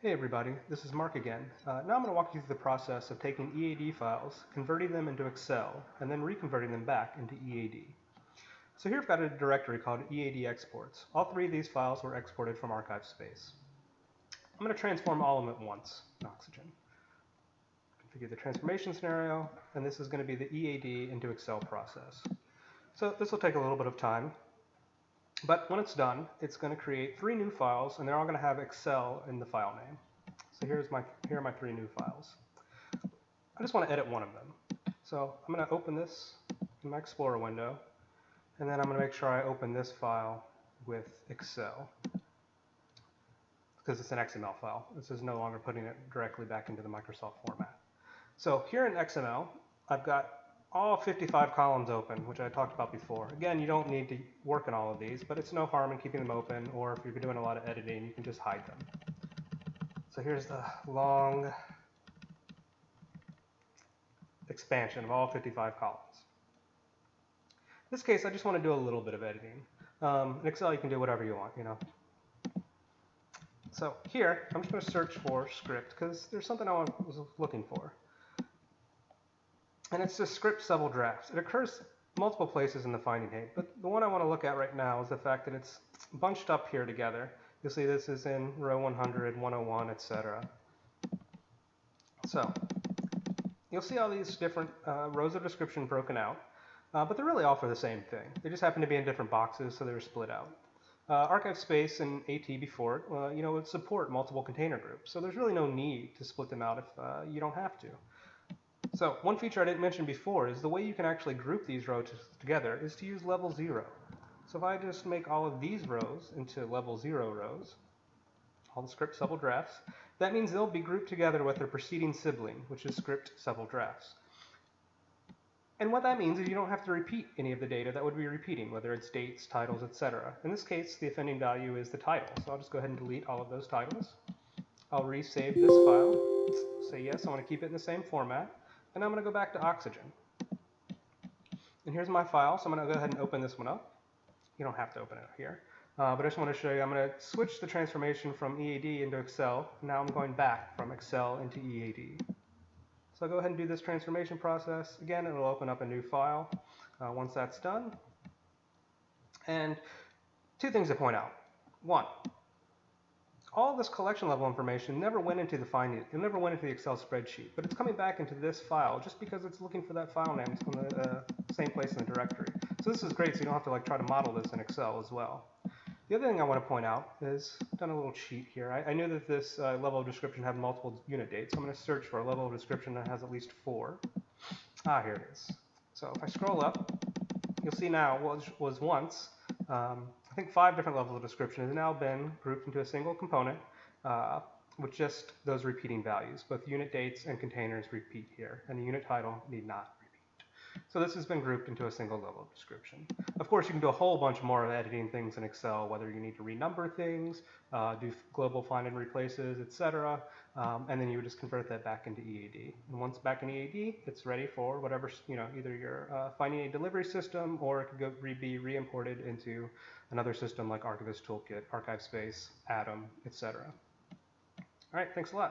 Hey everybody, this is Mark again. Now I'm going to walk you through the process of taking EAD files, converting them into Excel, and then reconverting them back into EAD. So here I've got a directory called EAD exports. All three of these files were exported from archive space. I'm going to transform all of them at once in Oxygen. Configure the transformation scenario, and this is going to be the EAD into Excel process. So this will take a little bit of time, but when it's done, it's going to create 3 new files, and they're all going to have Excel in the file name. So here are my 3 new files. I just want to edit one of them. So I'm going to open this in my Explorer window, and then I'm going to make sure I open this file with Excel, because it's an XML file. This is no longer putting it directly back into the Microsoft format. So here in XML, I've got all 55 columns open, which I talked about before. Again, you don't need to work on all of these, but it's no harm in keeping them open, or if you're doing a lot of editing, you can just hide them. So here's the long expansion of all 55 columns. In this case, I just want to do a little bit of editing. In Excel, you can do whatever you want, you know. So here, I'm just going to search for script, because there's something I was looking for. And it's just script several drafts. It occurs multiple places in the finding aid, but the one I want to look at right now is the fact that it's bunched up here together. You'll see this is in row 100, 101, etc. So you'll see all these different rows of description broken out, but they're really all for the same thing. They just happen to be in different boxes, so they're split out. Archive space and AT before it, would support multiple container groups, so there's really no need to split them out if you don't have to. So one feature I didn't mention before is the way you can actually group these rows together is to use level 0. So if I just make all of these rows into level 0 rows, all the script several drafts, that means they'll be grouped together with their preceding sibling, which is script several drafts. And what that means is you don't have to repeat any of the data that would be repeating, whether it's dates, titles, etc. In this case, the offending value is the title, so I'll just go ahead and delete all of those titles. I'll resave this file, say yes, I want to keep it in the same format, and I'm going to go back to Oxygen. And here's my file, so I'm going to go ahead and open this one up. You don't have to open it here, but I just want to show you, I'm going to switch the transformation from EAD into Excel. Now I'm going back from Excel into EAD. So I'll go ahead and do this transformation process. Again, it will open up a new file once that's done. And 2 things to point out. 1, all this collection level information never went into the finding, it never went into the Excel spreadsheet, but it's coming back into this file just because it's looking for that file name. It's from the same place in the directory. So this is great, so you don't have to try to model this in Excel as well. The other thing I want to point out is, I've done a little cheat here. I knew that this level of description had multiple unit dates, so I'm going to search for a level of description that has at least 4. Here it is. So if I scroll up, you'll see now what was once, I think 5 different levels of description has now been grouped into a single component with just those repeating values. Both unit dates and containers repeat here, and the unit title need not repeat. So this has been grouped into a single level of description. Of course, you can do a whole bunch more of editing things in Excel, whether you need to renumber things, do global find and replaces, etc. And then you would just convert that back into EAD. And once back in EAD, it's ready for whatever, either your finding aid delivery system, or it could be re-imported into another system like Archivist Toolkit, Archive Space, Atom, etc. All right, thanks a lot.